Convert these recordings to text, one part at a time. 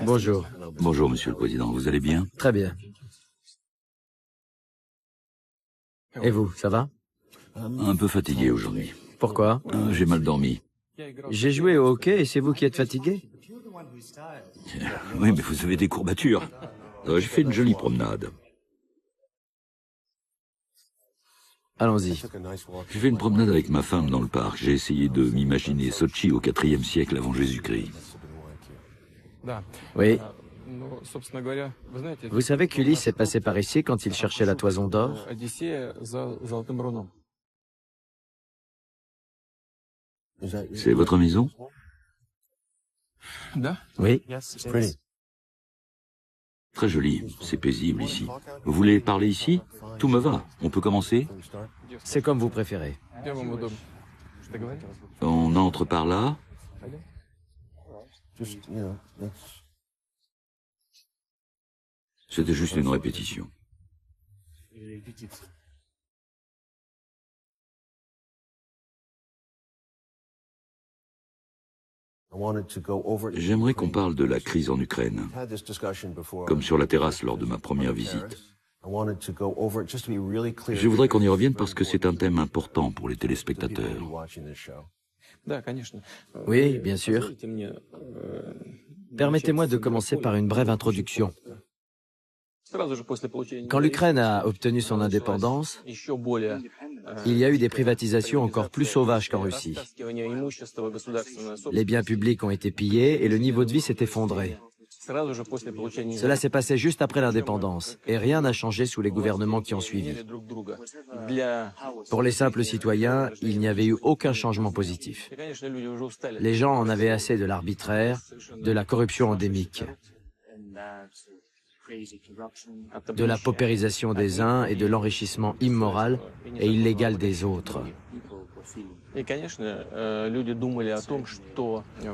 Bonjour. Bonjour, Monsieur le Président. Vous allez bien? Très bien. Et vous, ça va? Un peu fatigué aujourd'hui. Pourquoi? J'ai mal dormi. J'ai joué au hockey et c'est vous qui êtes fatigué? Oui, mais vous avez des courbatures. J'ai fait une jolie promenade. Allons-y. J'ai fait une promenade avec ma femme dans le parc. J'ai essayé de m'imaginer Sochi au IVe siècle avant Jésus-Christ. Oui. Vous savez qu'Ulysse est passé par ici quand il cherchait la toison d'or? C'est votre maison? Oui. Très joli. C'est paisible ici. Vous voulez parler ici? Tout me va. On peut commencer? C'est comme vous préférez. On entre par là? C'était juste une répétition. J'aimerais qu'on parle de la crise en Ukraine, comme sur la terrasse lors de ma première visite. Je voudrais qu'on y revienne parce que c'est un thème important pour les téléspectateurs. Oui, bien sûr. Permettez-moi de commencer par une brève introduction. Quand l'Ukraine a obtenu son indépendance, il y a eu des privatisations encore plus sauvages qu'en Russie. Les biens publics ont été pillés et le niveau de vie s'est effondré. Cela s'est passé juste après l'indépendance et rien n'a changé sous les gouvernements qui ont suivi. Pour les simples citoyens, il n'y avait eu aucun changement positif. Les gens en avaient assez de l'arbitraire, de la corruption endémique, de la paupérisation des uns et de l'enrichissement immoral et illégal des autres.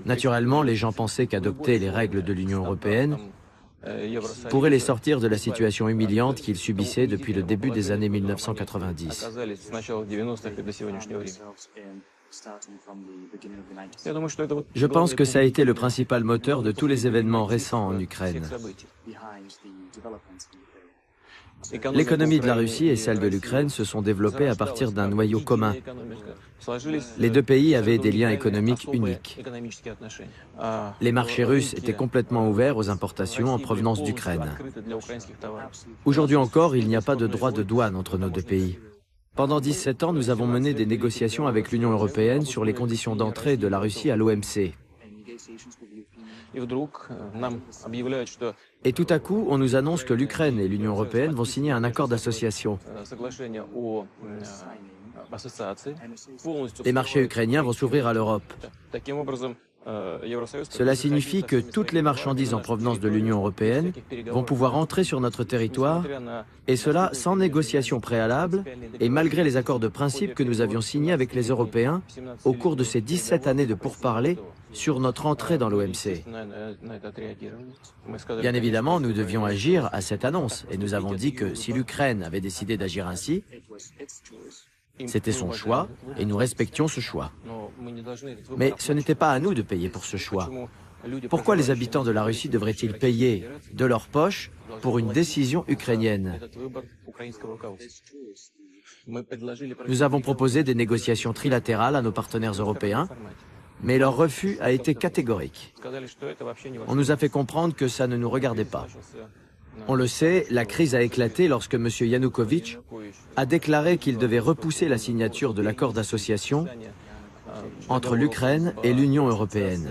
Naturellement, les gens pensaient qu'adopter les règles de l'Union européenne pourrait les sortir de la situation humiliante qu'ils subissaient depuis le début des années 1990. Je pense que ça a été le principal moteur de tous les événements récents en Ukraine. L'économie de la Russie et celle de l'Ukraine se sont développées à partir d'un noyau commun. Les deux pays avaient des liens économiques uniques. Les marchés russes étaient complètement ouverts aux importations en provenance d'Ukraine. Aujourd'hui encore, il n'y a pas de droit de douane entre nos deux pays. Pendant 17 ans, nous avons mené des négociations avec l'Union européenne sur les conditions d'entrée de la Russie à l'OMC. Et tout à coup, on nous annonce que l'Ukraine et l'Union européenne vont signer un accord d'association. Les marchés ukrainiens vont s'ouvrir à l'Europe. Cela signifie que toutes les marchandises en provenance de l'Union européenne vont pouvoir entrer sur notre territoire, et cela sans négociation préalable et malgré les accords de principe que nous avions signés avec les Européens au cours de ces 17 années de pourparlers sur notre entrée dans l'OMC. Bien évidemment, nous devions agir à cette annonce, et nous avons dit que si l'Ukraine avait décidé d'agir ainsi, c'était son choix, et nous respections ce choix. Mais ce n'était pas à nous de payer pour ce choix. Pourquoi les habitants de la Russie devraient-ils payer de leur poche pour une décision ukrainienne? Nous avons proposé des négociations trilatérales à nos partenaires européens, mais leur refus a été catégorique. On nous a fait comprendre que ça ne nous regardait pas. On le sait, la crise a éclaté lorsque M. Yanukovych a déclaré qu'il devait repousser la signature de l'accord d'association entre l'Ukraine et l'Union européenne.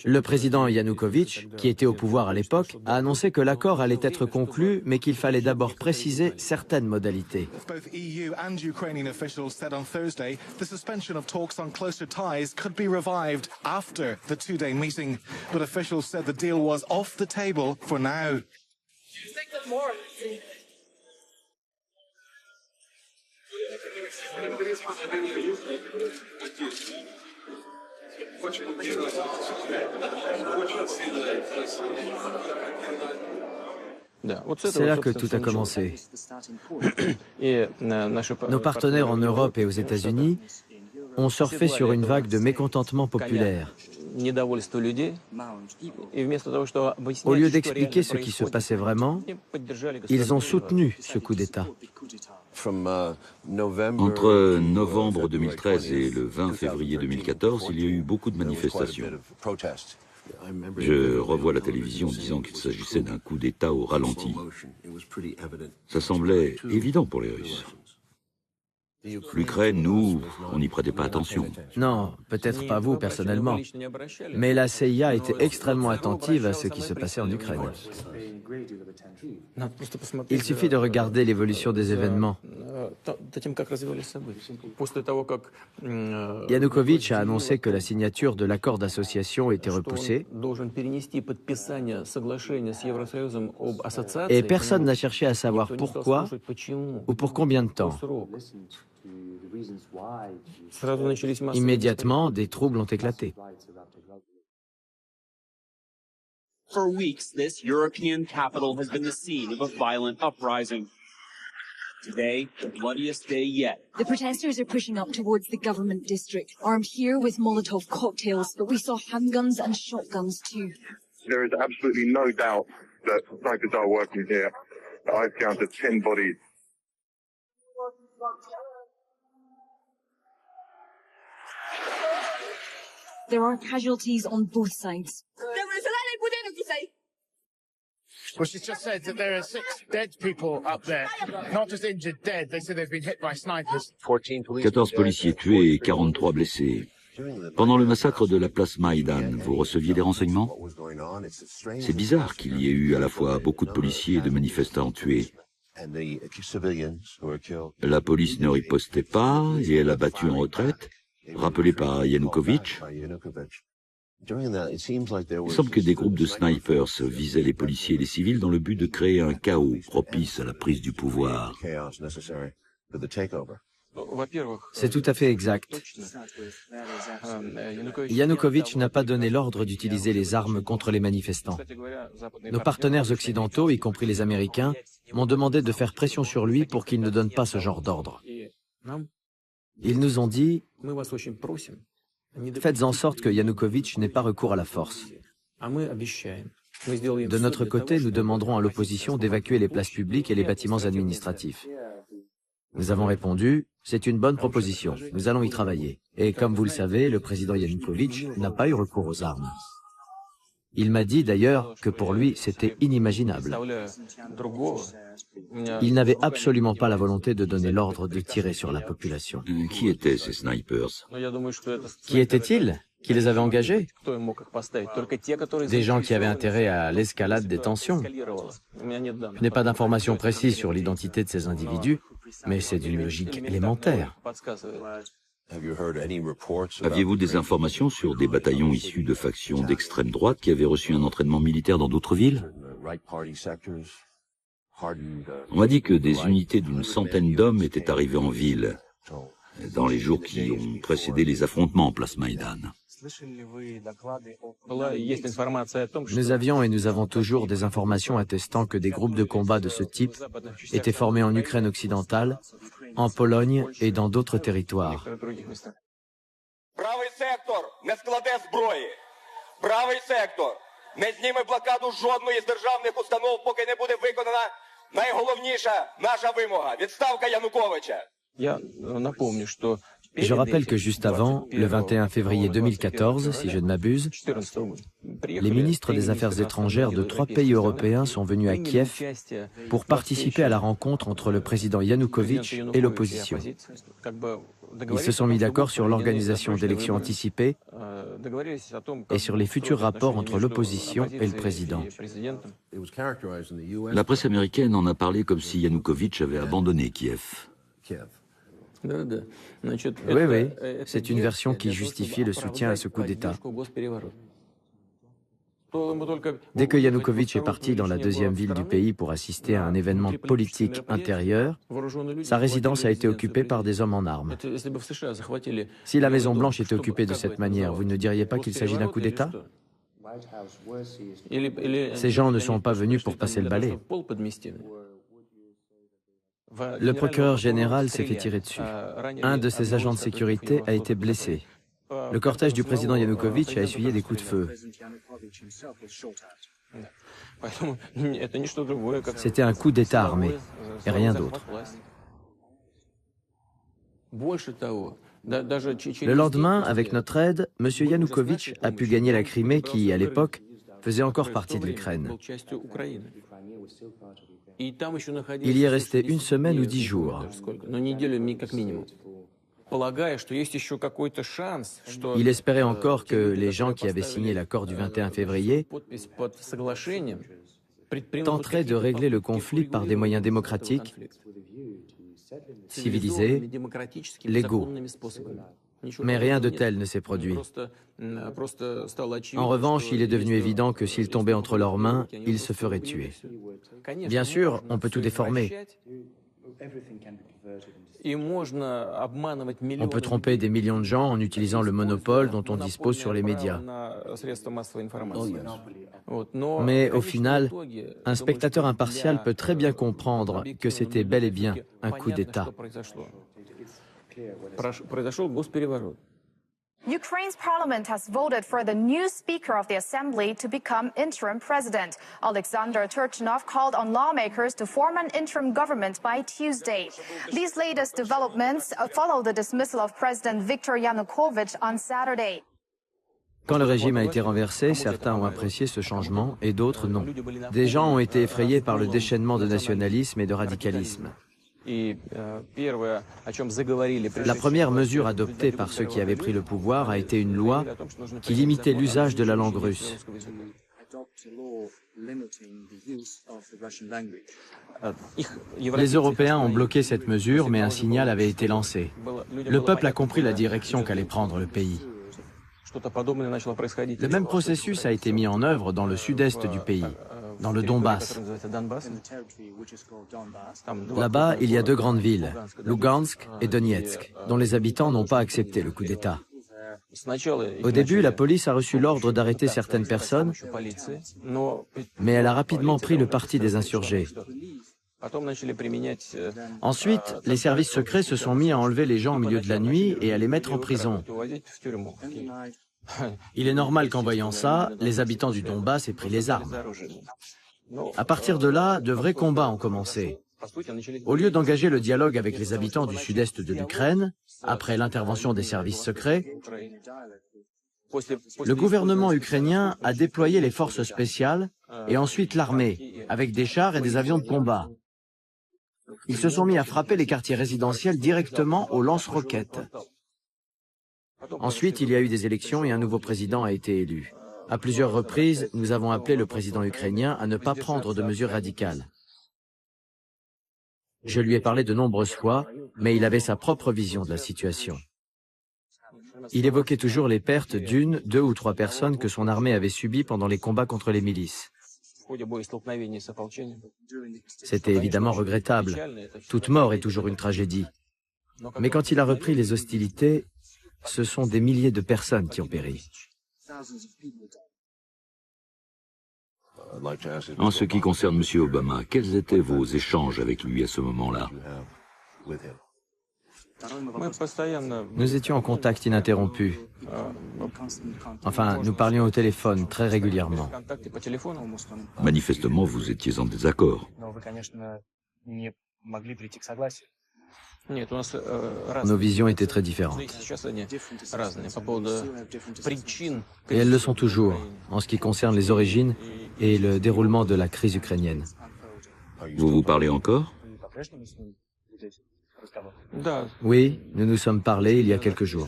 Le président Yanukovych, qui était au pouvoir à l'époque, a annoncé que l'accord allait être conclu, mais qu'il fallait d'abord préciser certaines modalités. Both EU and Ukrainian officials said on Thursday the suspension of talks on closer ties could be revived after the two-day meeting, but officials said the deal was off the table for now. C'est là que tout a commencé. Nos partenaires en Europe et aux États-Unis ont surfé sur une vague de mécontentement populaire. Au lieu d'expliquer ce qui se passait vraiment, ils ont soutenu ce coup d'État. Entre novembre 2013 et le 20 février 2014, il y a eu beaucoup de manifestations. Je revois la télévision disant qu'il s'agissait d'un coup d'État au ralenti. Ça semblait évident pour les Russes. L'Ukraine, nous, on n'y prêtait pas attention. Non, peut-être pas vous personnellement, mais la CIA était extrêmement attentive à ce qui se passait en Ukraine. Il suffit de regarder l'évolution des événements. Yanukovych a annoncé que la signature de l'accord d'association était repoussée et personne n'a cherché à savoir pourquoi ou pour combien de temps. Immédiatement, des troubles ont éclaté. For weeks, this European capital has been the scene of a violent uprising. Today, the bloodiest day yet. The protesters are pushing up towards the government district, armed here with Molotov cocktails, but we saw handguns and shotguns too. There is absolutely no doubt that snipers are working here. I've counted 10 bodies. There are casualties on both sides. Well, she just said that there are 6 dead people up there. Not just injured, dead. They said they've been hit by snipers. 14 policiers tués et 43 blessés. Pendant le massacre de la place Maïdan, vous receviez des renseignements? C'est bizarre qu'il y ait eu à la fois beaucoup de policiers et de manifestants tués. La police ne ripostait pas et elle a battu en retraite, rappelée par Yanukovych. Il semble que des groupes de snipers visaient les policiers et les civils dans le but de créer un chaos propice à la prise du pouvoir. C'est tout à fait exact. Yanukovych n'a pas donné l'ordre d'utiliser les armes contre les manifestants. Nos partenaires occidentaux, y compris les Américains, m'ont demandé de faire pression sur lui pour qu'il ne donne pas ce genre d'ordre. Ils nous ont dit: faites en sorte que Yanukovych n'ait pas recours à la force. De notre côté, nous demanderons à l'opposition d'évacuer les places publiques et les bâtiments administratifs. Nous avons répondu: c'est une bonne proposition, nous allons y travailler. Et comme vous le savez, le président Yanukovych n'a pas eu recours aux armes. Il m'a dit d'ailleurs que pour lui, c'était inimaginable. Il n'avait absolument pas la volonté de donner l'ordre de tirer sur la population. Qui étaient ces snipers? Qui étaient-ils? Qui les avait engagés? Des gens qui avaient intérêt à l'escalade des tensions. Je n'ai pas d'informations précises sur l'identité de ces individus, mais c'est d'une logique élémentaire. Aviez-vous des informations sur des bataillons issus de factions d'extrême droite qui avaient reçu un entraînement militaire dans d'autres villes? On m'a dit que des unités d'une centaine d'hommes étaient arrivées en ville dans les jours qui ont précédé les affrontements en place Maïdan. Nous avions et nous avons toujours des informations attestant que des groupes de combat de ce type étaient formés en Ukraine occidentale, en Pologne et dans d'autres territoires. Je rappelle que juste avant, le 21 février 2014, si je ne m'abuse, les ministres des Affaires étrangères de 3 pays européens sont venus à Kiev pour participer à la rencontre entre le président Yanukovych et l'opposition. Ils se sont mis d'accord sur l'organisation d'élections anticipées et sur les futurs rapports entre l'opposition et le président. La presse américaine en a parlé comme si Yanukovych avait abandonné Kiev. Oui, c'est une version qui justifie le soutien à ce coup d'État. Dès que Yanukovych est parti dans la deuxième ville du pays pour assister à un événement politique intérieur, sa résidence a été occupée par des hommes en armes. Si la Maison-Blanche était occupée de cette manière, vous ne diriez pas qu'il s'agit d'un coup d'État? Ces gens ne sont pas venus pour passer le balai. Le procureur général s'est fait tirer dessus. Un de ses agents de sécurité a été blessé. Le cortège du président Yanukovych a essuyé des coups de feu. C'était un coup d'État armé, et rien d'autre. Le lendemain, avec notre aide, M. Yanukovych a pu gagner la Crimée qui, à l'époque, faisait encore partie de l'Ukraine. Il y est resté une semaine ou 10 jours. Il espérait encore que les gens qui avaient signé l'accord du 21 février tenteraient de régler le conflit par des moyens démocratiques, civilisés, légaux. Mais rien de tel ne s'est produit. En revanche, il est devenu évident que s'il tombait entre leurs mains, il se ferait tuer. Bien sûr, on peut tout déformer. On peut tromper des millions de gens en utilisant le monopole dont on dispose sur les médias. Mais au final, un spectateur impartial peut très bien comprendre que c'était bel et bien un coup d'État. Ukraine's parliament has voted for the new speaker of the assembly to become interim president. Alexander Turchinov called on lawmakers to form an interim government by Tuesday. These latest developments follow the dismissal of President Viktor Yanukovych on Saturday. Quand le régime a été renversé, certains ont apprécié ce changement et d'autres non. Des gens ont été effrayés par le déchaînement de nationalisme et de radicalisme. La première mesure adoptée par ceux qui avaient pris le pouvoir a été une loi qui limitait l'usage de la langue russe. Les Européens ont bloqué cette mesure, mais un signal avait été lancé. Le peuple a compris la direction qu'allait prendre le pays. Le même processus a été mis en œuvre dans le sud-est du pays, dans le Donbass. Là-bas, il y a deux grandes villes, Lugansk et Donetsk, dont les habitants n'ont pas accepté le coup d'État. Au début, la police a reçu l'ordre d'arrêter certaines personnes, mais elle a rapidement pris le parti des insurgés. Ensuite, les services secrets se sont mis à enlever les gens au milieu de la nuit et à les mettre en prison. Il est normal qu'en voyant ça, les habitants du Donbass aient pris les armes. À partir de là, de vrais combats ont commencé. Au lieu d'engager le dialogue avec les habitants du sud-est de l'Ukraine, après l'intervention des services secrets, le gouvernement ukrainien a déployé les forces spéciales et ensuite l'armée, avec des chars et des avions de combat. Ils se sont mis à frapper les quartiers résidentiels directement aux lance-roquettes. Ensuite, il y a eu des élections et un nouveau président a été élu. À plusieurs reprises, nous avons appelé le président ukrainien à ne pas prendre de mesures radicales. Je lui ai parlé de nombreuses fois, mais il avait sa propre vision de la situation. Il évoquait toujours les pertes d'une, deux ou trois personnes que son armée avait subies pendant les combats contre les milices. C'était évidemment regrettable. Toute mort est toujours une tragédie. Mais quand il a repris les hostilités, ce sont des milliers de personnes qui ont péri. En ce qui concerne M. Obama, quels étaient vos échanges avec lui à ce moment-là? Nous étions en contact ininterrompu. Enfin, nous parlions au téléphone très régulièrement. Manifestement, vous étiez en désaccord. Nos visions étaient très différentes. Et elles le sont toujours, en ce qui concerne les origines et le déroulement de la crise ukrainienne. Vous vous parlez encore? Oui, nous nous sommes parlé il y a quelques jours.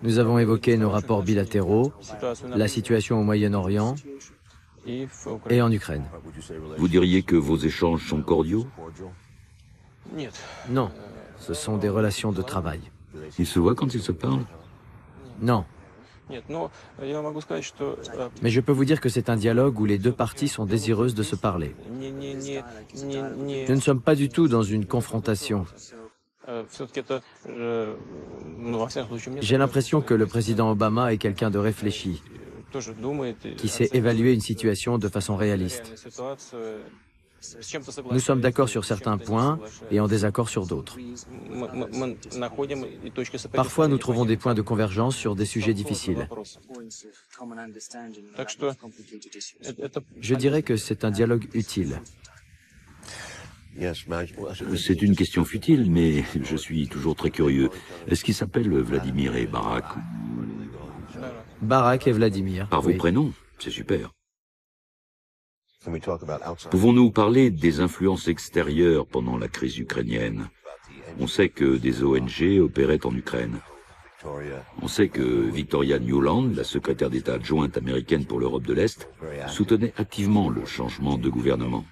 Nous avons évoqué nos rapports bilatéraux, la situation au Moyen-Orient et en Ukraine. Vous diriez que vos échanges sont cordiaux? Non, ce sont des relations de travail. Ils se voient quand ils se parlent? Non. Mais je peux vous dire que c'est un dialogue où les deux parties sont désireuses de se parler. Nous ne sommes pas du tout dans une confrontation. J'ai l'impression que le président Obama est quelqu'un de réfléchi, qui sait évaluer une situation de façon réaliste. Nous sommes d'accord sur certains points et en désaccord sur d'autres. Parfois, nous trouvons des points de convergence sur des sujets difficiles. Je dirais que c'est un dialogue utile. C'est une question futile, mais je suis toujours très curieux. Est-ce qu'ils s'appellent Vladimir et Barack? Barack et Vladimir. Par vos oui. prénoms, c'est super. Pouvons-nous parler des influences extérieures pendant la crise ukrainienne? On sait que des ONG opéraient en Ukraine. On sait que Victoria Nuland, la secrétaire d'État adjointe américaine pour l'Europe de l'Est, soutenait activement le changement de gouvernement.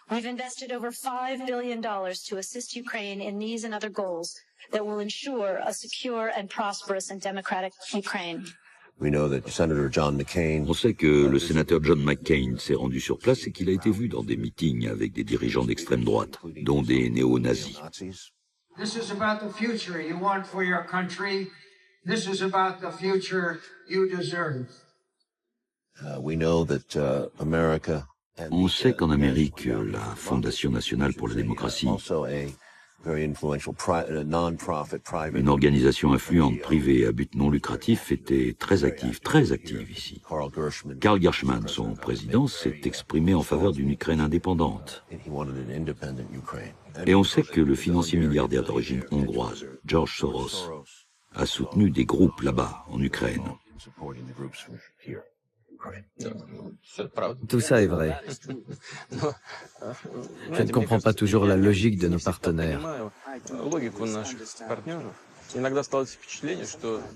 We've invested over $5 billion to assist Ukraine in these and other goals that will ensure a secure and prosperous and democratic Ukraine. On sait que le sénateur John McCain s'est rendu sur place et qu'il a été vu dans des meetings avec des dirigeants d'extrême droite, dont des néo-nazis. This is about the future you want for your country. This is about the future you deserve. On sait qu'en Amérique, la Fondation nationale pour la démocratie, une organisation influente privée à but non lucratif, était très active ici. Karl Gershman, son président, s'est exprimé en faveur d'une Ukraine indépendante. Et on sait que le financier milliardaire d'origine hongroise, George Soros, a soutenu des groupes là-bas, en Ukraine. Tout ça est vrai. Je ne comprends pas toujours la logique de nos partenaires.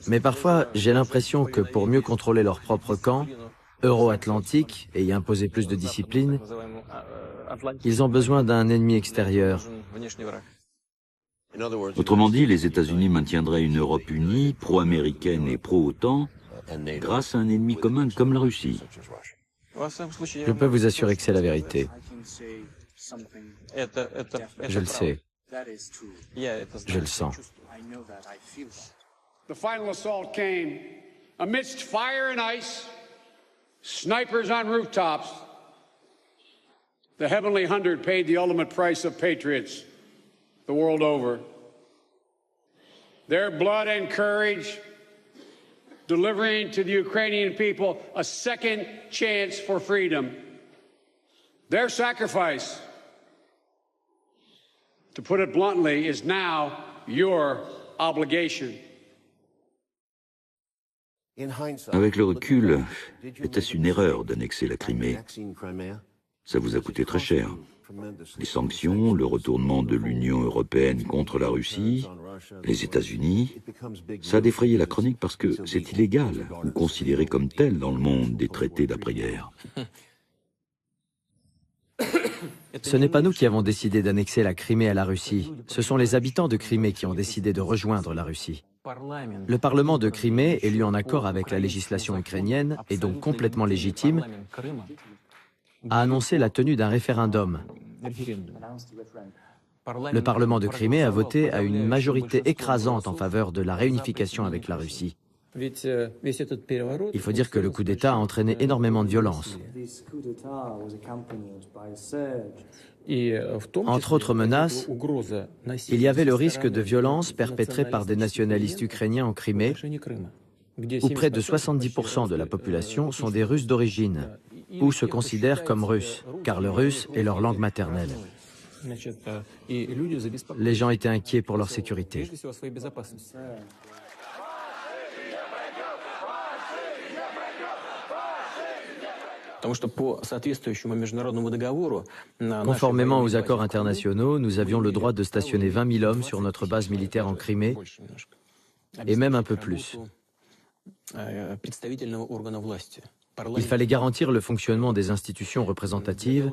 Mais parfois, j'ai l'impression que pour mieux contrôler leur propre camp, euro-atlantique, et y imposer plus de discipline, ils ont besoin d'un ennemi extérieur. Autrement dit, les États-Unis maintiendraient une Europe unie, pro-américaine et pro-OTAN, grâce à un ennemi commun comme la Russie. Je peux vous assurer que c'est la vérité. Je le sais. Je le sens. The final assault came amidst fire and ice, snipers on rooftops. The Heavenly 100 paid the ultimate price of patriots the world over. Their blood and courage delivering to the Ukrainian people a second chance for freedom. Their sacrifice, to put it bluntly, is now your obligation. Avec le recul, était-ce une erreur d'annexer la Crimée? Ça vous a coûté très cher. Les sanctions, le retournement de l'Union européenne contre la Russie, les États-Unis, ça a défrayé la chronique parce que c'est illégal ou considéré comme tel dans le monde des traités d'après-guerre. Ce n'est pas nous qui avons décidé d'annexer la Crimée à la Russie. Ce sont les habitants de Crimée qui ont décidé de rejoindre la Russie. Le Parlement de Crimée, élu en accord avec la législation ukrainienne et donc complètement légitime, a annoncé la tenue d'un référendum. Le Parlement de Crimée a voté à une majorité écrasante en faveur de la réunification avec la Russie. Il faut dire que le coup d'État a entraîné énormément de violence. Entre autres menaces, il y avait le risque de violences perpétrées par des nationalistes ukrainiens en Crimée, où près de 70% de la population sont des Russes d'origine, ou se considèrent comme Russes, car le russe est leur langue maternelle. Les gens étaient inquiets pour leur sécurité. Conformément aux accords internationaux, nous avions le droit de stationner 20 000 hommes sur notre base militaire en Crimée, et même un peu plus. Il fallait garantir le fonctionnement des institutions représentatives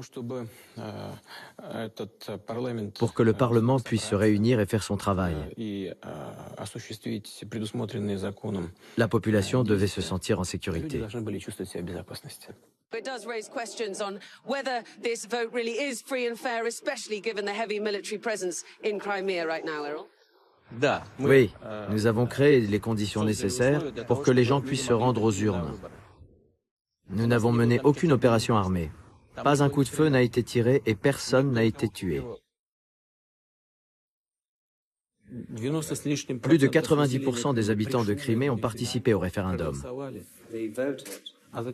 pour que le Parlement puisse se réunir et faire son travail. La population devait se sentir en sécurité. It does raise questions on whether this vote really is free and fair, especially given the heavy military presence in Crimea right now, Errol. Oui, nous avons créé les conditions nécessaires pour que les gens puissent se rendre aux urnes. Nous n'avons mené aucune opération armée. Pas un coup de feu n'a été tiré et personne n'a été tué. Plus de 90% des habitants de Crimée ont participé au référendum.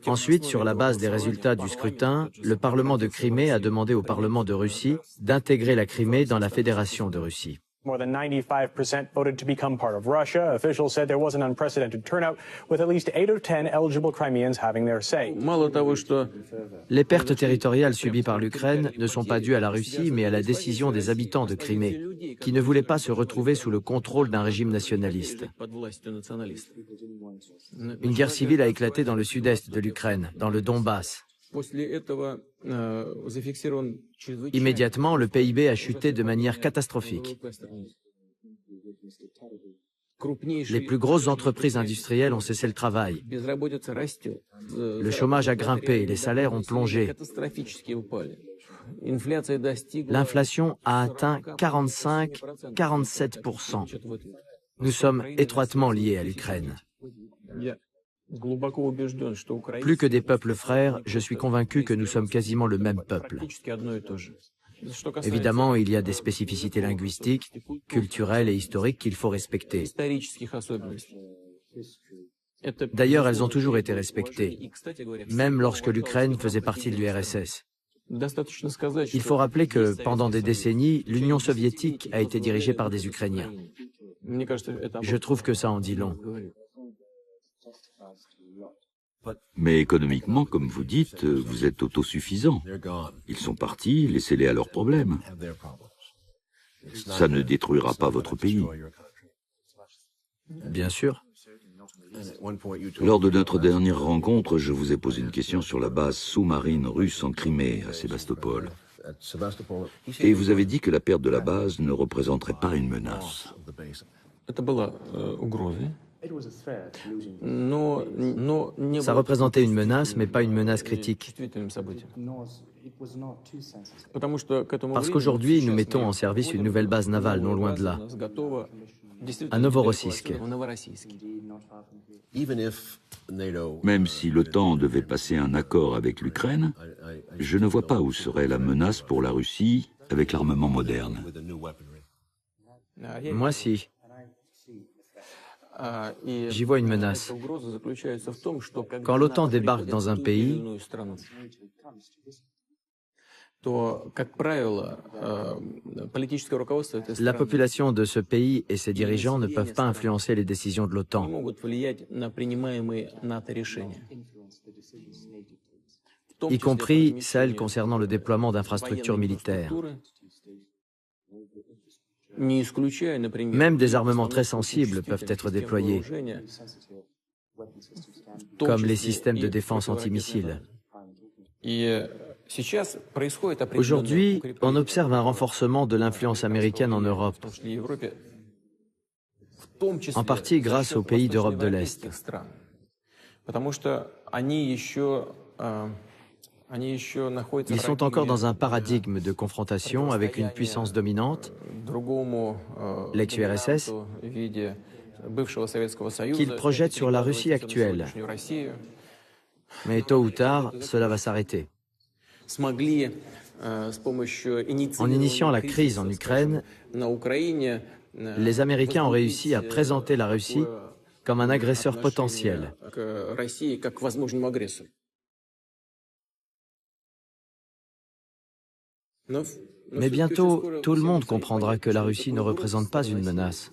Ensuite, sur la base des résultats du scrutin, le Parlement de Crimée a demandé au Parlement de Russie d'intégrer la Crimée dans la Fédération de Russie. More than 95% voted to become part of Russia. Officials said there was an unprecedented turnout, with at least 8 of 10 eligible Crimeans having their say. Les pertes territoriales subies par l'Ukraine ne sont pas dues à la Russie, mais à la décision des habitants de Crimée, qui ne voulaient pas se retrouver sous le contrôle d'un régime nationaliste. Une guerre civile a éclaté dans le sud-est de l'Ukraine, dans le Donbass. Immédiatement, le PIB a chuté de manière catastrophique. Les plus grosses entreprises industrielles ont cessé le travail. Le chômage a grimpé et les salaires ont plongé. L'inflation a atteint 45-47%. Nous sommes étroitement liés à l'Ukraine. Plus que des peuples frères, je suis convaincu que nous sommes quasiment le même peuple. Évidemment, il y a des spécificités linguistiques, culturelles et historiques qu'il faut respecter. D'ailleurs, elles ont toujours été respectées, même lorsque l'Ukraine faisait partie de l'URSS. Il faut rappeler que, pendant des décennies, l'Union soviétique a été dirigée par des Ukrainiens. Je trouve que ça en dit long. Mais économiquement, comme vous dites, vous êtes autosuffisant. Ils sont partis, laissez-les à leurs problèmes. Ça ne détruira pas votre pays. Bien sûr. Lors de notre dernière rencontre, je vous ai posé une question sur la base sous-marine russe en Crimée, à Sébastopol. Et vous avez dit que la perte de la base ne représenterait pas une menace. Ça représentait une menace, mais pas une menace critique. Parce qu'aujourd'hui, nous mettons en service une nouvelle base navale, non loin de là, à Novorossiysk. Même si l'OTAN devait passer un accord avec l'Ukraine, je ne vois pas où serait la menace pour la Russie avec l'armement moderne. Moi, si. J'y vois une menace. Quand l'OTAN débarque dans un pays, la population de ce pays et ses dirigeants ne peuvent pas influencer les décisions de l'OTAN. Y compris celles concernant le déploiement d'infrastructures militaires. Même des armements très sensibles peuvent être déployés, comme les systèmes de défense antimissiles. Aujourd'hui, on observe un renforcement de l'influence américaine en Europe, en partie grâce aux pays d'Europe de l'Est. Ils sont encore dans un paradigme de confrontation avec une puissance dominante, l'ex-URSS, qu'ils projettent sur la Russie actuelle. Mais tôt ou tard, cela va s'arrêter. En initiant la crise en Ukraine, les Américains ont réussi à présenter la Russie comme un agresseur potentiel. Mais bientôt, tout le monde comprendra que la Russie ne représente pas une menace,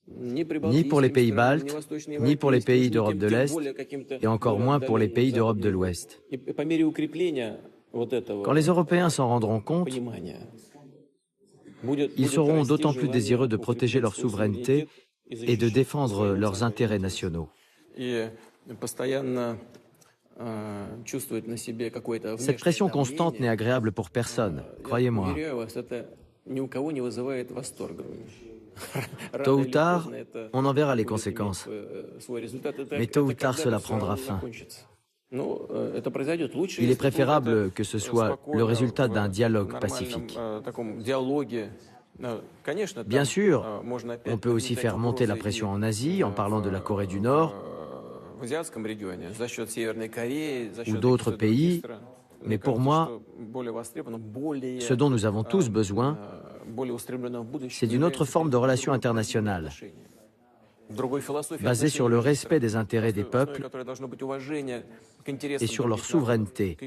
ni pour les pays baltes, ni pour les pays d'Europe de l'Est, et encore moins pour les pays d'Europe de l'Ouest. Quand les Européens s'en rendront compte, ils seront d'autant plus désireux de protéger leur souveraineté et de défendre leurs intérêts nationaux. Cette pression constante n'est agréable pour personne, croyez-moi. Tôt ou tard, on en verra les conséquences. Mais tôt ou tard, cela prendra fin. Il est préférable que ce soit le résultat d'un dialogue pacifique. Bien sûr, on peut aussi faire monter la pression en Asie en parlant de la Corée du Nord ou d'autres pays, mais pour moi, ce dont nous avons tous besoin, c'est d'une autre forme de relation internationale, basée sur le respect des intérêts des peuples et sur leur souveraineté,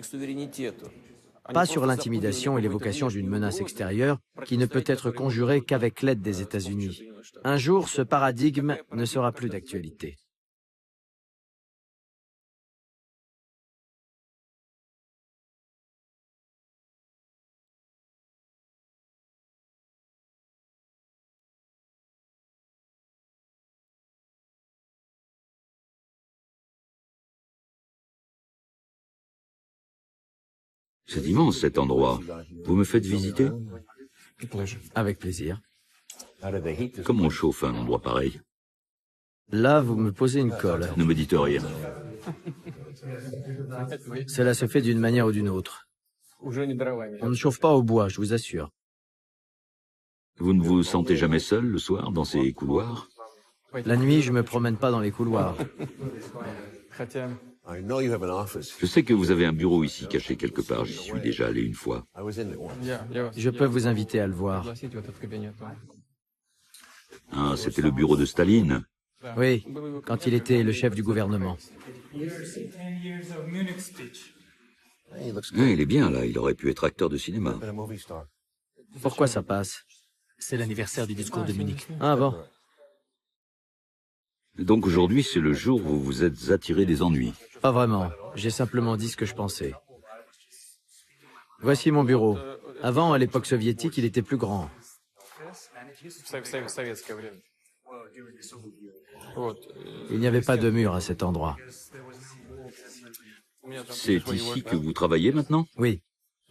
pas sur l'intimidation et l'évocation d'une menace extérieure qui ne peut être conjurée qu'avec l'aide des États-Unis. Un jour, ce paradigme ne sera plus d'actualité. C'est immense cet endroit. Vous me faites visiter? Avec plaisir. Comment on chauffe un endroit pareil? Là, vous me posez une colle. Ne me dites rien. Cela se fait d'une manière ou d'une autre. On ne chauffe pas au bois, je vous assure. Vous ne vous sentez jamais seul le soir dans ces couloirs? La nuit, je ne me promène pas dans les couloirs. Je sais que vous avez un bureau ici caché quelque part, j'y suis déjà allé une fois. Je peux vous inviter à le voir. Ah, c'était le bureau de Staline. Oui, quand il était le chef du gouvernement. Il est bien là, il aurait pu être acteur de cinéma. Pourquoi ça passe? C'est l'anniversaire du discours de Munich. Ah bon? Donc aujourd'hui, c'est le jour où vous vous êtes attiré des ennuis. Pas vraiment, j'ai simplement dit ce que je pensais. Voici mon bureau. Avant, à l'époque soviétique, il était plus grand. Il n'y avait pas de mur à cet endroit. C'est ici que vous travaillez maintenant? Oui.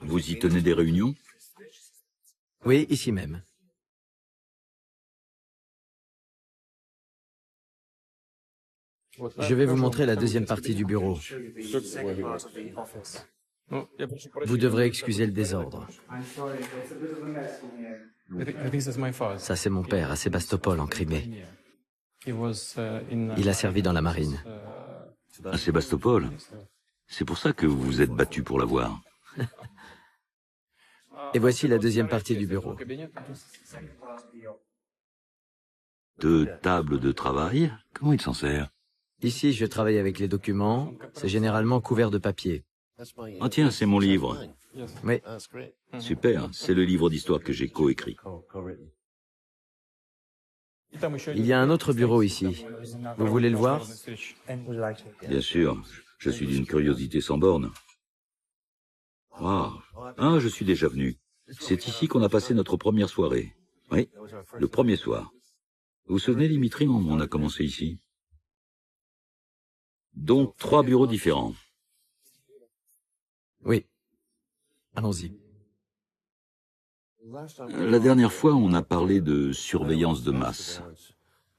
Vous y tenez des réunions? Oui, ici même. Je vais vous montrer la deuxième partie du bureau. Vous devrez excuser le désordre. Ça, c'est mon père, à Sébastopol, en Crimée. Il a servi dans la marine. À Sébastopol? C'est pour ça que vous vous êtes battu pour l'avoir. Et voici la deuxième partie du bureau. 2 tables de travail? Comment il s'en sert? Ici, je travaille avec les documents. C'est généralement couvert de papier. Ah tiens, c'est mon livre. Oui. Super, c'est le livre d'histoire que j'ai coécrit. Il y a un autre bureau ici. Vous voulez le voir? Bien sûr, je suis d'une curiosité sans borne. Ah, je suis déjà venu. C'est ici qu'on a passé notre première soirée. Oui, le premier soir. Vous vous souvenez, Dimitri, on a commencé ici? Donc 3 bureaux différents. Oui. Allons-y. La dernière fois, on a parlé de surveillance de masse.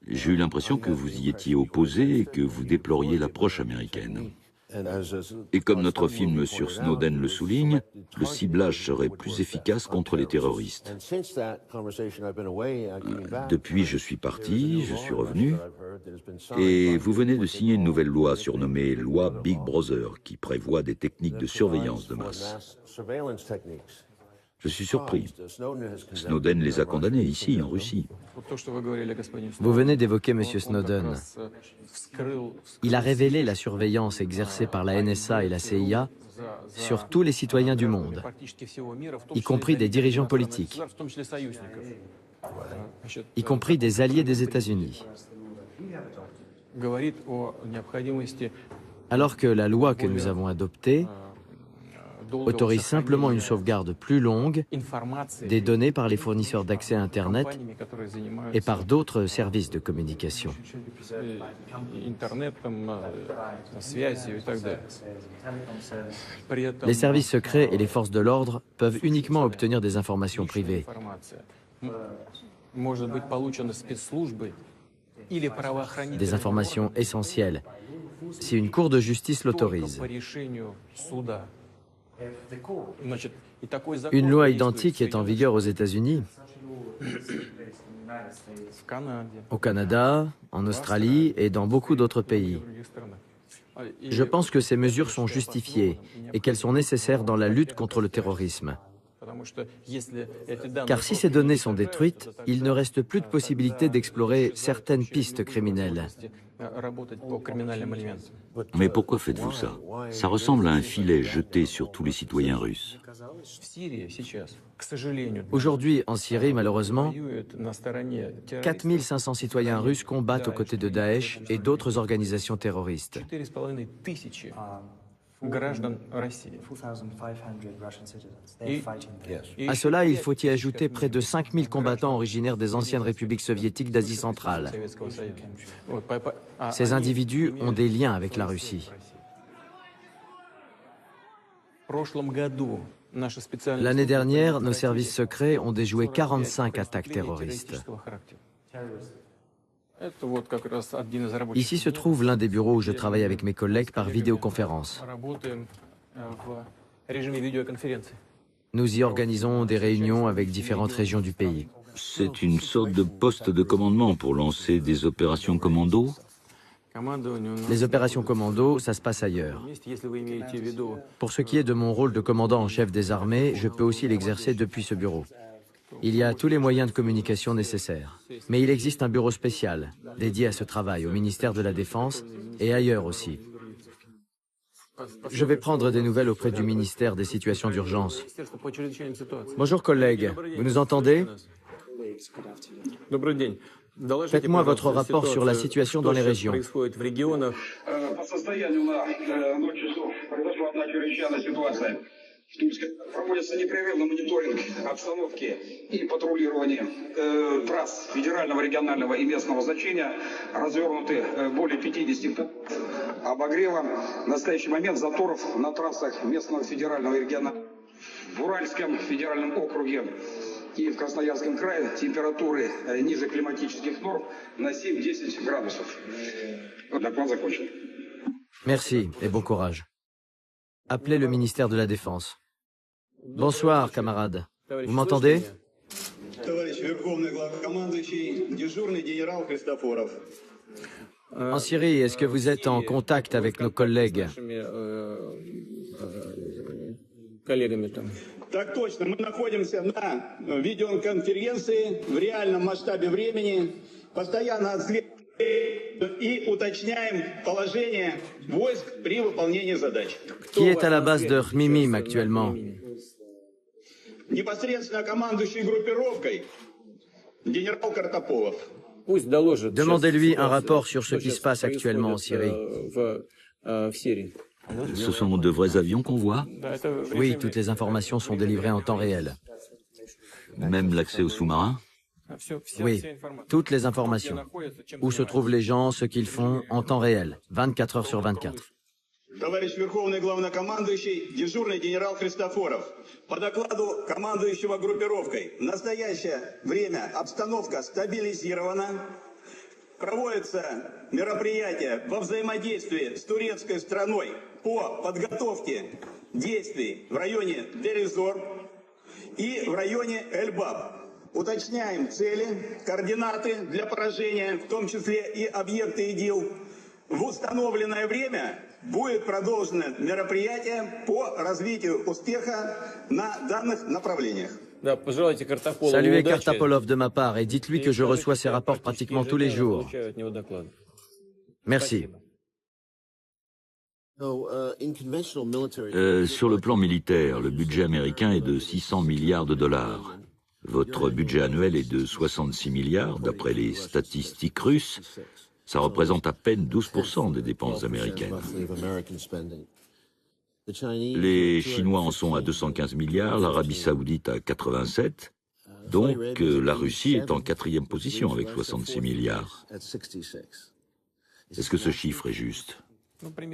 J'ai eu l'impression que vous y étiez opposé et que vous déploriez l'approche américaine. Et comme notre film sur Snowden le souligne, le ciblage serait plus efficace contre les terroristes. Depuis, je suis parti, je suis revenu, et vous venez de signer une nouvelle loi surnommée Loi Big Brother, qui prévoit des techniques de surveillance de masse. Je suis surpris. Snowden les a condamnés ici, en Russie. Vous venez d'évoquer M. Snowden. Il a révélé la surveillance exercée par la NSA et la CIA sur tous les citoyens du monde, y compris des dirigeants politiques, y compris des alliés des États-Unis. Alors que la loi que nous avons adoptée autorise simplement une sauvegarde plus longue des données par les fournisseurs d'accès à Internet et par d'autres services de communication. Les services secrets et les forces de l'ordre peuvent uniquement obtenir des informations privées. Des informations essentielles, si une cour de justice l'autorise. Une loi identique est en vigueur aux États-Unis, Au Canada, en Australie et dans beaucoup d'autres pays. Je pense que ces mesures sont justifiées et qu'elles sont nécessaires dans la lutte contre le terrorisme. Car si ces données sont détruites, il ne reste plus de possibilité d'explorer certaines pistes criminelles. Mais pourquoi faites-vous ça? Ça ressemble à un filet jeté sur tous les citoyens russes. Aujourd'hui, en Syrie, malheureusement, 4500 citoyens russes combattent aux côtés de Daesh et d'autres organisations terroristes. À cela, il faut y ajouter près de 5000 combattants originaires des anciennes républiques soviétiques d'Asie centrale. Ces individus ont des liens avec la Russie. L'année dernière, nos services secrets ont déjoué 45 attaques terroristes. Ici se trouve l'un des bureaux où je travaille avec mes collègues par vidéoconférence. Nous y organisons des réunions avec différentes régions du pays. C'est une sorte de poste de commandement pour lancer des opérations commando? Les opérations commando, ça se passe ailleurs. Pour ce qui est de mon rôle de commandant en chef des armées, je peux aussi l'exercer depuis ce bureau. Il y a tous les moyens de communication nécessaires. Mais il existe un bureau spécial, dédié à ce travail, au ministère de la Défense et ailleurs aussi. Je vais prendre des nouvelles auprès du ministère des situations d'urgence. Bonjour collègues, vous nous entendez? Faites-moi votre rapport sur la situation dans les régions. В Тульске проводится непрерывный мониторинг обстановки и патрулирование трасс федерального, регионального и местного значения. Развернуты более 50 пунктов обогрева. В настоящий момент заторов на трассах местного, федерального и регионального. В Уральском федеральном округе и в Красноярском крае температуры ниже климатических норм на 7-10 градусов. Доклад закончен. Merci et bon courage. Appelez le ministère de la Défense. Bonsoir, camarades. Vous m'entendez? En Syrie, est-ce que vous êtes en contact avec nos collègues? Так точно, мы находимся на видеоконференции в реальном масштабе времени, постоянно отслеживаем и уточняем положение войск при выполнении задач. Qui est à la base de Khmimim actuellement? Непосредственно командующий группировкой генерал Картополов. Demandez-lui un rapport sur ce qui se passe actuellement en Syrie. Ce sont de vrais avions qu'on voit? Oui, toutes les informations sont délivrées en temps réel. Même l'accès aux sous-marins? Oui, toutes les informations. Où se trouvent les gens, ce qu'ils font, en temps réel, 24 heures sur 24. Товарищ Верховный Главнокомандующий, дежурный генерал Христофоров. По докладу командующего группировкой, в настоящее время обстановка стабилизирована. Проводятся мероприятия во взаимодействии с турецкой страной по подготовке действий в районе Деризор и в районе Эльбаб. Уточняем цели, координаты для поражения, в том числе и объекты ИДИЛ. В установленное время будет продолжено мероприятие по развитию успеха на данных направлениях. Saluez Kartapolov de ma part et dites-lui que je reçois ses rapports pratiquement tous les jours. Merci. Sur le plan militaire, le budget américain est de 600 milliards de dollars. Votre budget annuel est de 66 milliards, d'après les statistiques russes. Ça représente à peine 12% des dépenses américaines. Les Chinois en sont à 215 milliards, l'Arabie Saoudite à 87. Donc la Russie est en 4e position avec 66 milliards. Est-ce que ce chiffre est juste?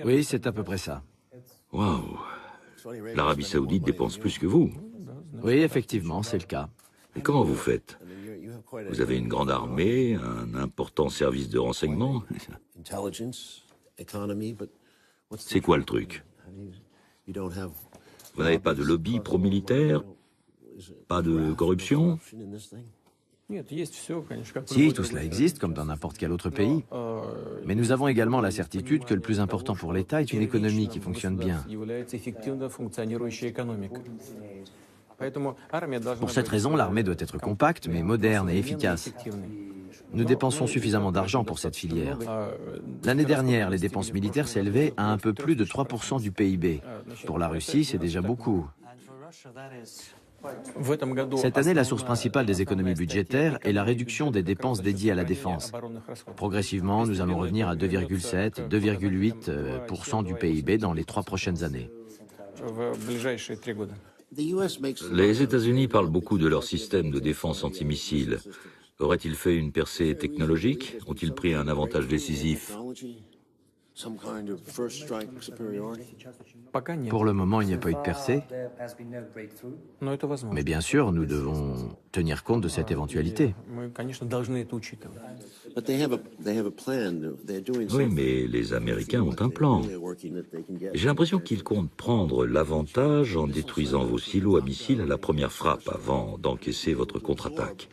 Oui, c'est à peu près ça. Waouh! L'Arabie Saoudite dépense plus que vous. Oui, effectivement, c'est le cas. Et comment vous faites? Vous avez une grande armée, un important service de renseignement. C'est quoi le truc? Vous n'avez pas de lobby pro-militaire? Pas de corruption? Si, tout cela existe, comme dans n'importe quel autre pays. Mais nous avons également la certitude que le plus important pour l'État est une économie qui fonctionne bien. Pour cette raison, l'armée doit être compacte, mais moderne et efficace. Nous dépensons suffisamment d'argent pour cette filière. L'année dernière, les dépenses militaires s'élevaient à un peu plus de 3% du PIB. Pour la Russie, c'est déjà beaucoup. Cette année, la source principale des économies budgétaires est la réduction des dépenses dédiées à la défense. Progressivement, nous allons revenir à 2,7, 2,8% du PIB dans les 3 prochaines années. Les États-Unis parlent beaucoup de leur système de défense antimissile. Auraient-ils fait une percée technologique? Ont-ils pris un avantage décisif? Pour le moment, il n'y a pas eu de percée. Mais bien sûr, nous devons tenir compte de cette éventualité. Oui, mais les Américains ont un plan. J'ai l'impression qu'ils comptent prendre l'avantage en détruisant vos silos à missiles à la première frappe avant d'encaisser votre contre-attaque.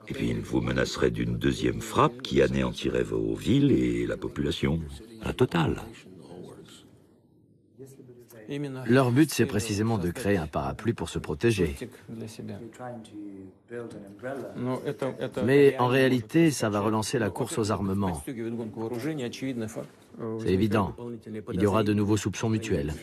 Et puis ils vous menaceraient d'une deuxième frappe qui anéantirait vos villes et la population. La totale. Leur but, c'est précisément de créer un parapluie pour se protéger. Mais en réalité, ça va relancer la course aux armements. C'est évident. Il y aura de nouveaux soupçons mutuels.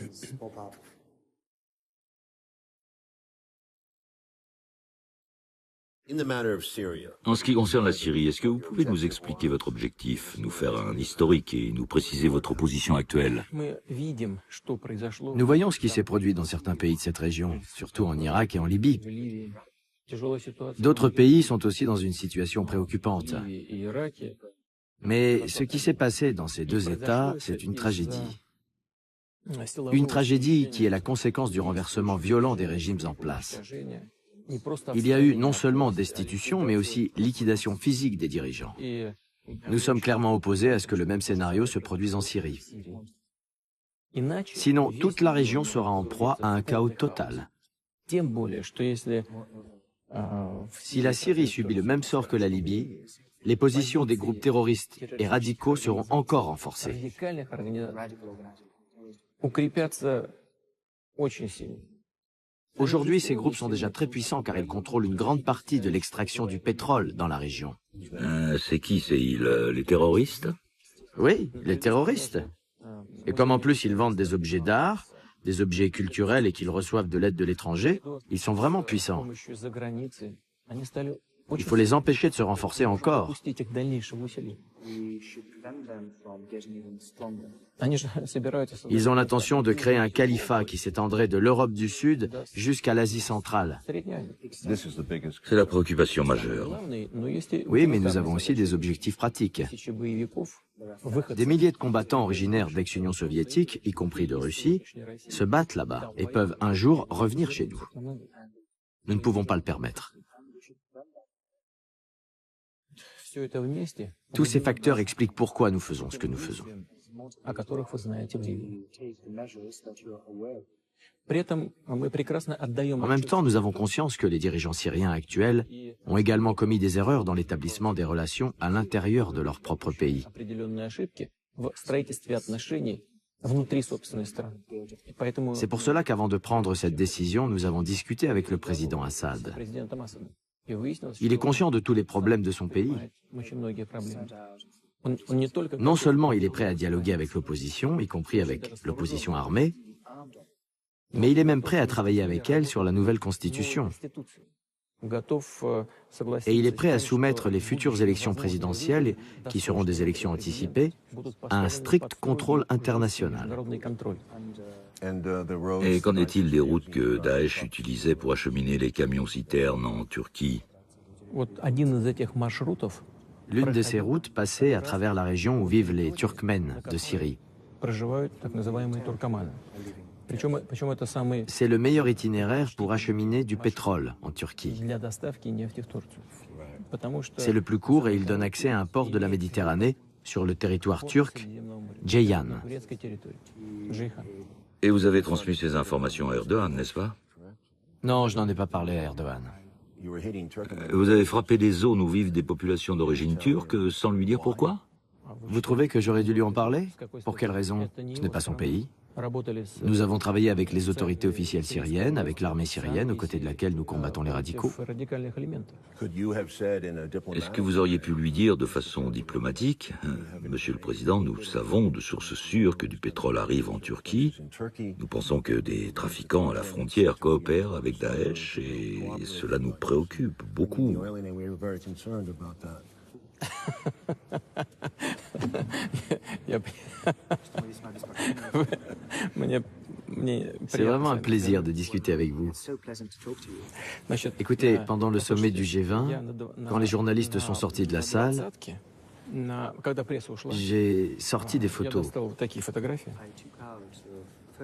En ce qui concerne la Syrie, est-ce que vous pouvez nous expliquer votre objectif, nous faire un historique et nous préciser votre position actuelle? Nous voyons ce qui s'est produit dans certains pays de cette région, surtout en Irak et en Libye. D'autres pays sont aussi dans une situation préoccupante. Mais ce qui s'est passé dans ces deux États, c'est une tragédie. Une tragédie qui est la conséquence du renversement violent des régimes en place. Il y a eu non seulement destitution, mais aussi liquidation physique des dirigeants. Nous sommes clairement opposés à ce que le même scénario se produise en Syrie. Sinon, toute la région sera en proie à un chaos total. Si la Syrie subit le même sort que la Libye, les positions des groupes terroristes et radicaux seront encore renforcées. Aujourd'hui, ces groupes sont déjà très puissants car ils contrôlent une grande partie de l'extraction du pétrole dans la région. C'est qui? C'est les terroristes? Oui, les terroristes. Et comme en plus ils vendent des objets d'art, des objets culturels et qu'ils reçoivent de l'aide de l'étranger, ils sont vraiment puissants. Il faut les empêcher de se renforcer encore. Ils ont l'intention de créer un califat qui s'étendrait de l'Europe du Sud jusqu'à l'Asie centrale. C'est la préoccupation majeure. Oui, mais nous avons aussi des objectifs pratiques. Des milliers de combattants originaires d'ex-Union soviétique, y compris de Russie, se battent là-bas et peuvent un jour revenir chez nous. Nous ne pouvons pas le permettre. Tous ces facteurs expliquent pourquoi nous faisons ce que nous faisons. En même temps, nous avons conscience que les dirigeants syriens actuels ont également commis des erreurs dans l'établissement des relations à l'intérieur de leur propre pays. C'est pour cela qu'avant de prendre cette décision, nous avons discuté avec le président Assad. Il est conscient de tous les problèmes de son pays. Non seulement il est prêt à dialoguer avec l'opposition, y compris avec l'opposition armée, mais il est même prêt à travailler avec elle sur la nouvelle constitution. Et il est prêt à soumettre les futures élections présidentielles, qui seront des élections anticipées, à un strict contrôle international. Et qu'en est-il des routes que Daesh utilisait pour acheminer les camions-citernes en Turquie? L'une de ces routes passait à travers la région où vivent les Turkmènes de Syrie. C'est le meilleur itinéraire pour acheminer du pétrole en Turquie. C'est le plus court et il donne accès à un port de la Méditerranée sur le territoire turc, Ceyhan. Et vous avez transmis ces informations à Erdogan, n'est-ce pas? Non, je n'en ai pas parlé à Erdogan. Vous avez frappé des zones où vivent des populations d'origine turque sans lui dire pourquoi? Vous trouvez que j'aurais dû lui en parler? Pour quelle raison? Ce n'est pas son pays. Nous avons travaillé avec les autorités officielles syriennes, avec l'armée syrienne, aux côtés de laquelle nous combattons les radicaux. Est-ce que vous auriez pu lui dire de façon diplomatique, Monsieur le Président, nous savons de sources sûres que du pétrole arrive en Turquie. Nous pensons que des trafiquants à la frontière coopèrent avec Daesh et cela nous préoccupe beaucoup. C'est vraiment un plaisir de discuter avec vous. Écoutez, pendant le sommet du G20, quand les journalistes sont sortis de la salle, j'ai sorti des photos.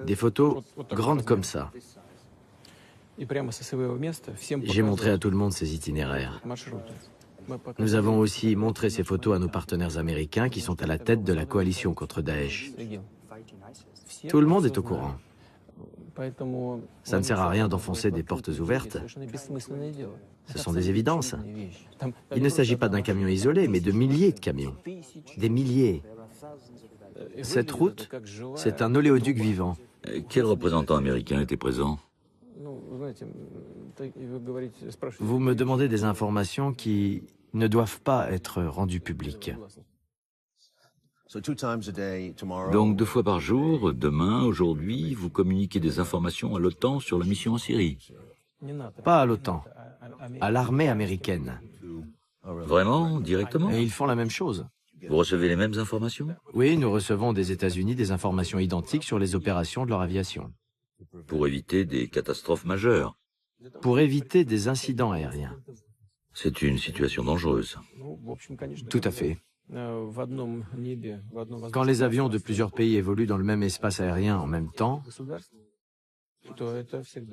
Des photos grandes comme ça. J'ai montré à tout le monde ces itinéraires. Nous avons aussi montré ces photos à nos partenaires américains qui sont à la tête de la coalition contre Daesh. Tout le monde est au courant. Ça ne sert à rien d'enfoncer des portes ouvertes. Ce sont des évidences. Il ne s'agit pas d'un camion isolé, mais de milliers de camions. Des milliers. Cette route, c'est un oléoduc vivant. Quel représentant américain était présent? Vous me demandez des informations qui ne doivent pas être rendues publiques. Donc 2 fois par jour, demain, aujourd'hui, vous communiquez des informations à l'OTAN sur la mission en Syrie? Pas à l'OTAN, à l'armée américaine. Vraiment, directement? Et ils font la même chose. Vous recevez les mêmes informations? Oui, nous recevons des États-Unis des informations identiques sur les opérations de leur aviation. Pour éviter des catastrophes majeures? Pour éviter des incidents aériens. C'est une situation dangereuse. Tout à fait. Quand les avions de plusieurs pays évoluent dans le même espace aérien en même temps,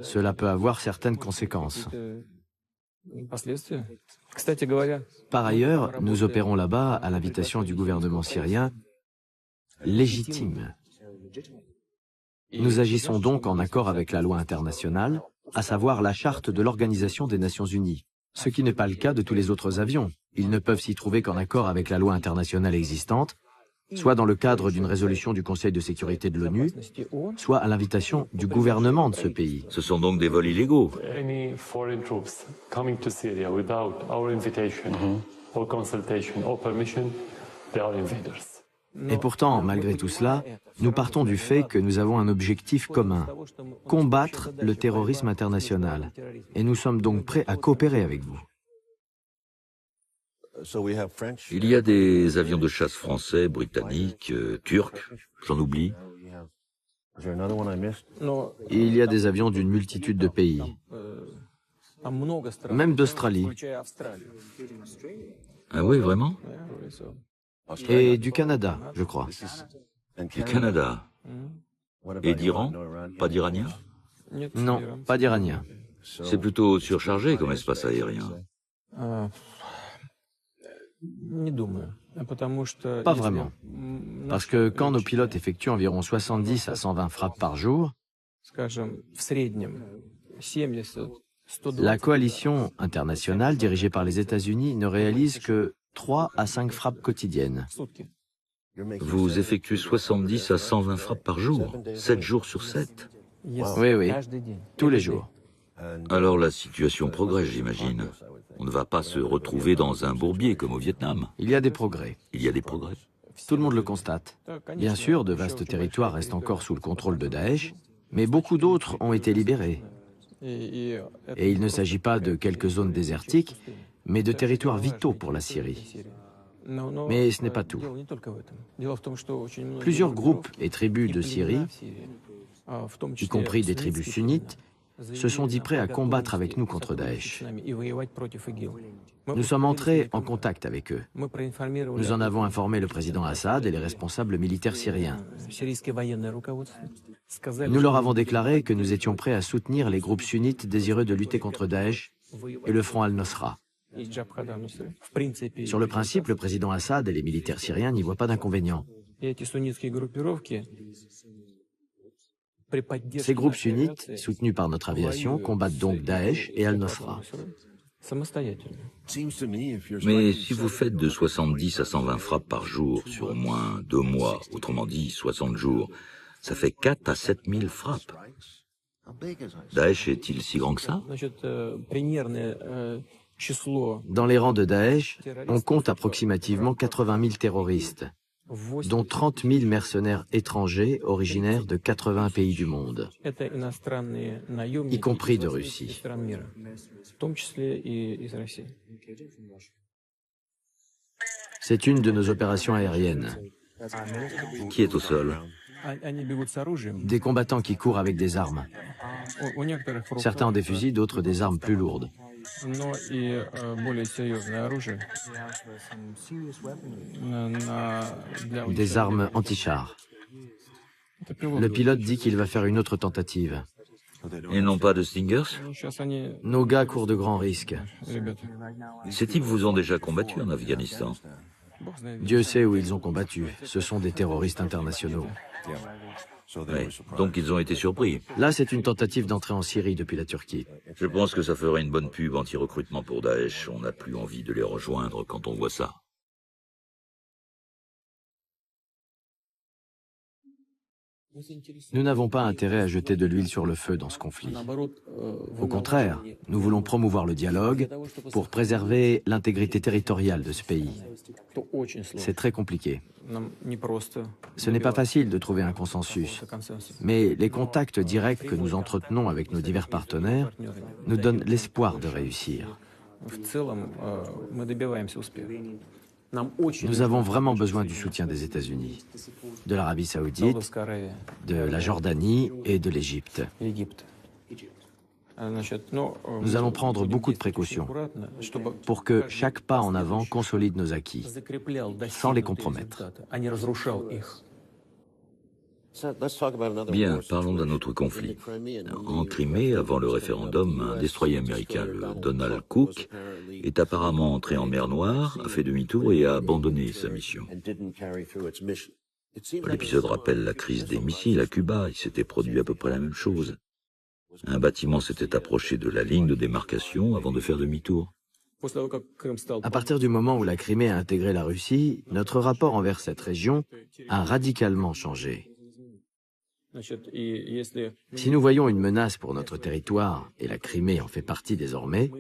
cela peut avoir certaines conséquences. Par ailleurs, nous opérons là-bas à l'invitation du gouvernement syrien légitime. Nous agissons donc en accord avec la loi internationale, à savoir la charte de l'Organisation des Nations Unies, ce qui n'est pas le cas de tous les autres avions. Ils ne peuvent s'y trouver qu'en accord avec la loi internationale existante, soit dans le cadre d'une résolution du Conseil de sécurité de l'ONU, soit à l'invitation du gouvernement de ce pays. Ce sont donc des vols illégaux. Et pourtant, malgré tout cela, nous partons du fait que nous avons un objectif commun, combattre le terrorisme international. Et nous sommes donc prêts à coopérer avec vous. Il y a des avions de chasse français, britanniques, turcs, j'en oublie. Il y a des avions d'une multitude de pays, même d'Australie. Ah oui, vraiment? Et du Canada, je crois. Du Canada. Et d'Iran? Pas d'Iraniens? Non, pas d'Iraniens. C'est plutôt surchargé comme espace aérien. Pas vraiment. Parce que quand nos pilotes effectuent environ 70 à 120 frappes par jour, la coalition internationale dirigée par les États-Unis ne réalise que 3 à 5 frappes quotidiennes. Vous effectuez 70 à 120 frappes par jour, 7 jours sur 7. Oui, oui, tous les jours. Alors la situation progresse, j'imagine. On ne va pas se retrouver dans un bourbier comme au Vietnam. Il y a des progrès. Il y a des progrès. Tout le monde le constate. Bien sûr, de vastes territoires restent encore sous le contrôle de Daesh, mais beaucoup d'autres ont été libérés. Et il ne s'agit pas de quelques zones désertiques, mais de territoires vitaux pour la Syrie. Mais ce n'est pas tout. Plusieurs groupes et tribus de Syrie, y compris des tribus sunnites, se sont dit prêts à combattre avec nous contre Daesh. Nous sommes entrés en contact avec eux. Nous en avons informé le président Assad et les responsables militaires syriens. Nous leur avons déclaré que nous étions prêts à soutenir les groupes sunnites désireux de lutter contre Daesh et le front Al-Nosra. Sur le principe, le président Assad et les militaires syriens n'y voient pas d'inconvénient. Ces groupes sunnites, soutenus par notre aviation, combattent donc Daesh et Al-Nosra. Mais si vous faites de 70 à 120 frappes par jour sur au moins 2 mois, autrement dit 60 jours, ça fait 4 à 7 000 frappes. Daesh est-il si grand que ça? Dans les rangs de Daesh, on compte approximativement 80 000 terroristes, dont 30 000 mercenaires étrangers originaires de 80 pays du monde, y compris de Russie. C'est une de nos opérations aériennes. Qui est au sol? Des combattants qui courent avec des armes. Certains ont des fusils, d'autres des armes plus lourdes. Des armes anti-chars. Le pilote dit qu'il va faire une autre tentative. Et non pas de Stingers? Nos gars courent de grands risques. Ces types vous ont déjà combattu en Afghanistan? Dieu sait où ils ont combattu. Ce sont des terroristes internationaux. Oui, donc ils ont été surpris. Là, c'est une tentative d'entrer en Syrie depuis la Turquie. Je pense que ça ferait une bonne pub anti-recrutement pour Daesh. On n'a plus envie de les rejoindre quand on voit ça. Nous n'avons pas intérêt à jeter de l'huile sur le feu dans ce conflit. Au contraire, nous voulons promouvoir le dialogue pour préserver l'intégrité territoriale de ce pays. C'est très compliqué. Ce n'est pas facile de trouver un consensus, mais les contacts directs que nous entretenons avec nos divers partenaires nous donnent l'espoir de réussir. Nous avons vraiment besoin du soutien des États-Unis, de l'Arabie Saoudite, de la Jordanie et de l'Égypte. Nous allons prendre beaucoup de précautions pour que chaque pas en avant consolide nos acquis, sans les compromettre. Bien, parlons d'un autre conflit. En Crimée, avant le référendum, un destroyer américain, le Donald Cook, est apparemment entré en mer Noire, a fait demi-tour et a abandonné sa mission. L'épisode rappelle la crise des missiles à Cuba, il s'était produit à peu près la même chose. Un bâtiment s'était approché de la ligne de démarcation avant de faire demi-tour. À partir du moment où la Crimée a intégré la Russie, notre rapport envers cette région a radicalement changé. Si nous voyons une menace pour notre territoire, et la Crimée en fait partie désormais,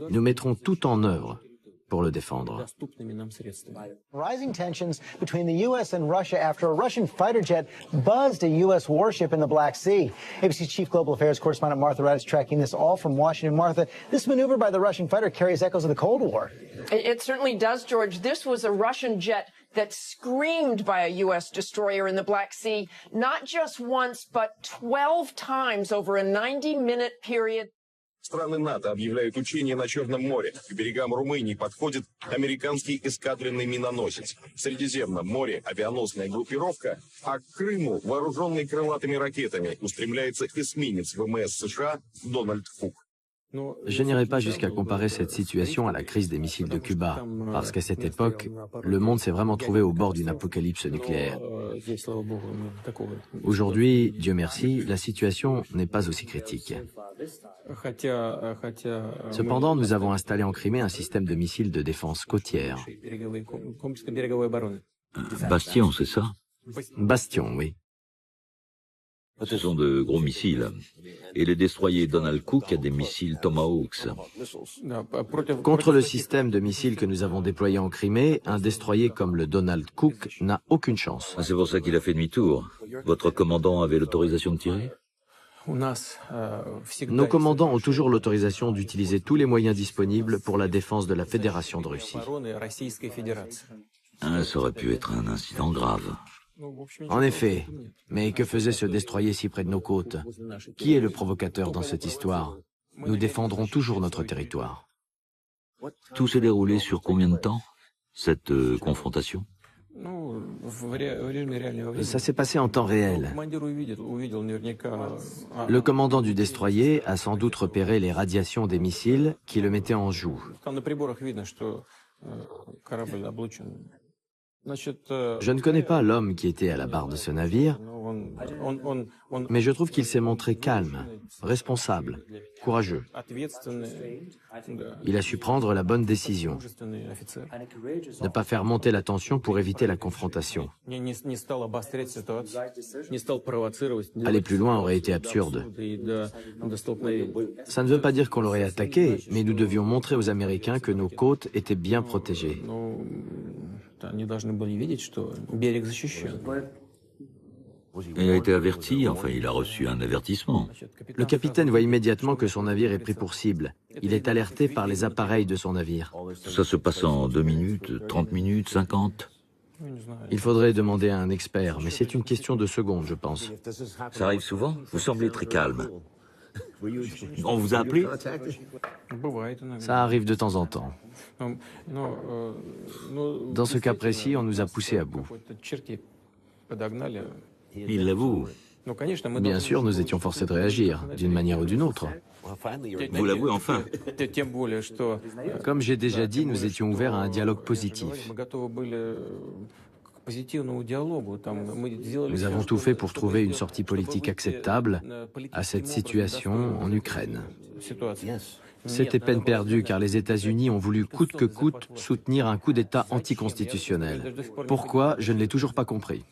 nous mettrons tout en œuvre pour le défendre. Rising tensions between the U.S. and Russia after a Russian fighter jet buzzed a U.S. warship in the Black Sea. ABC's chief global affairs correspondent Martha Wright is tracking this all from Washington. Martha, this maneuver by the Russian fighter carries echoes of the Cold War. It certainly does, George. This was a Russian jet that screamed by a U.S. destroyer in the Black Sea, not just once, but 12 times over a 90-minute period. Страны НАТО объявляют учения на Черном море. К берегам Румынии подходит американский эскадренный миноносец. В Средиземном море авианосная группировка, а к Крыму, вооруженный крылатыми ракетами, устремляется эсминец ВМС США Дональд Кук. Je n'irai pas jusqu'à comparer cette situation à la crise des missiles de Cuba, parce qu'à cette époque, le monde s'est vraiment trouvé au bord d'une apocalypse nucléaire. Aujourd'hui, Dieu merci, la situation n'est pas aussi critique. Cependant, nous avons installé en Crimée un système de missiles de défense côtière. Bastion, c'est ça? Bastion, oui. Ce sont de gros missiles. Et le destroyer Donald Cook a des missiles Tomahawks. Contre le système de missiles que nous avons déployé en Crimée, un destroyer comme le Donald Cook n'a aucune chance. C'est pour ça qu'il a fait demi-tour. Votre commandant avait l'autorisation de tirer? Nos commandants ont toujours l'autorisation d'utiliser tous les moyens disponibles pour la défense de la Fédération de Russie. Ça aurait pu être un incident grave. En effet, mais que faisait ce destroyer si près de nos côtes? Qui est le provocateur dans cette histoire? Nous défendrons toujours notre territoire. Tout s'est déroulé sur combien de temps, cette confrontation? Ça s'est passé en temps réel. Le commandant du destroyer a sans doute repéré les radiations des missiles qui le mettaient en joue. Je ne connais pas l'homme qui était à la barre de ce navire, mais je trouve qu'il s'est montré calme, responsable, courageux. Il a su prendre la bonne décision, ne pas faire monter la tension pour éviter la confrontation. Aller plus loin aurait été absurde. Ça ne veut pas dire qu'on l'aurait attaqué, mais nous devions montrer aux Américains que nos côtes étaient bien protégées. Il a été averti, enfin il a reçu un avertissement. Le capitaine voit immédiatement que son navire est pris pour cible. Il est alerté par les appareils de son navire. Tout ça se passe en 2 minutes, 30 minutes, 50? Il faudrait demander à un expert, mais c'est une question de secondes, je pense. Ça arrive souvent? Vous semblez très calme. On vous a appelé? Ça arrive de temps en temps. Dans ce cas précis, on nous a poussés à bout. Il l'avoue. Bien sûr, nous étions forcés de réagir, d'une manière ou d'une autre. Vous l'avouez enfin. Comme j'ai déjà dit, nous étions ouverts à un dialogue positif. Nous avons tout fait pour trouver une sortie politique acceptable à cette situation en Ukraine. C'était peine perdue car les États-Unis ont voulu coûte que coûte soutenir un coup d'État anticonstitutionnel. Pourquoi? Je ne l'ai toujours pas compris.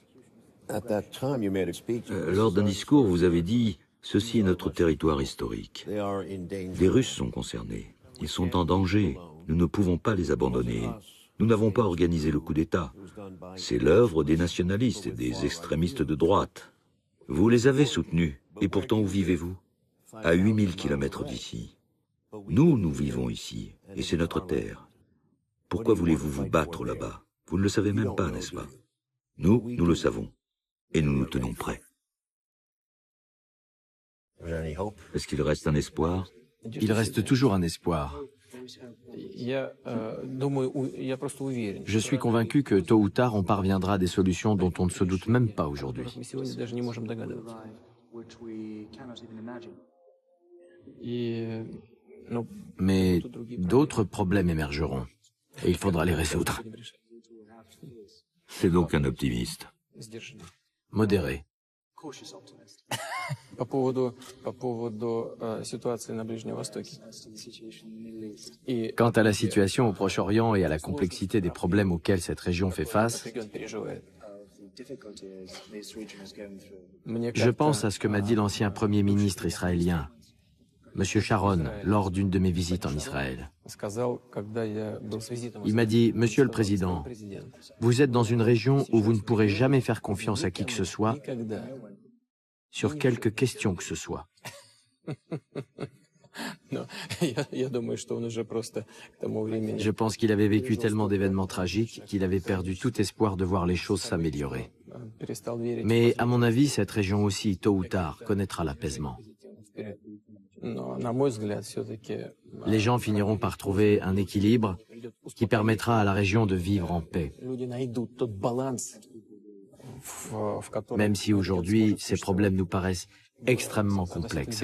Lors d'un discours, vous avez dit « Ceci est notre territoire historique. Les Russes sont concernés. Ils sont en danger. Nous ne pouvons pas les abandonner. Nous n'avons pas organisé le coup d'État. C'est l'œuvre des nationalistes et des extrémistes de droite. Vous les avez soutenus. Et pourtant, où vivez-vous? À 8000 kilomètres d'ici. Nous, nous vivons ici. Et c'est notre terre. Pourquoi voulez-vous vous battre là-bas? Vous ne le savez même pas, n'est-ce pas? Nous, nous le savons. Et nous nous tenons prêts. Est-ce qu'il reste un espoir? Il reste toujours un espoir. Je suis convaincu que tôt ou tard, on parviendra à des solutions dont on ne se doute même pas aujourd'hui. Mais d'autres problèmes émergeront et il faudra les résoudre. C'est donc un optimiste. Modéré. Quant à la situation au Proche-Orient et à la complexité des problèmes auxquels cette région fait face, je pense à ce que m'a dit l'ancien Premier ministre israélien, M. Sharon, lors d'une de mes visites en Israël. Il m'a dit, « Monsieur le Président, vous êtes dans une région où vous ne pourrez jamais faire confiance à qui que ce soit, sur quelque question que ce soit. » Je pense qu'il avait vécu tellement d'événements tragiques qu'il avait perdu tout espoir de voir les choses s'améliorer. Mais à mon avis, cette région aussi, tôt ou tard, connaîtra l'apaisement. Les gens finiront par trouver un équilibre qui permettra à la région de vivre en paix. Même si aujourd'hui, ces problèmes nous paraissent extrêmement complexes.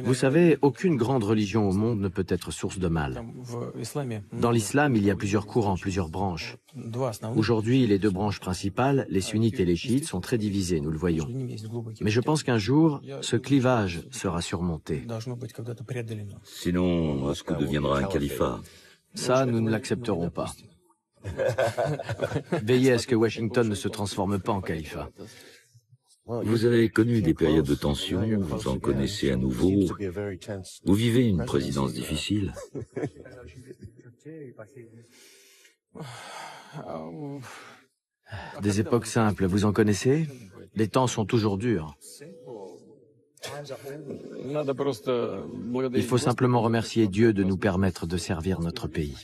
Vous savez, aucune grande religion au monde ne peut être source de mal. Dans l'islam, il y a plusieurs courants, plusieurs branches. Aujourd'hui, les deux branches principales, les sunnites et les chiites, sont très divisées, nous le voyons. Mais je pense qu'un jour, ce clivage sera surmonté. Sinon, Moscou deviendra un califat. Ça, nous ne l'accepterons pas. Veillez à ce que Washington ne se transforme pas en califat. Vous avez connu des périodes de tension, vous en connaissez à nouveau. Vous vivez une présidence difficile. Des époques simples, vous en connaissez? Les temps sont toujours durs. Il faut simplement remercier Dieu de nous permettre de servir notre pays.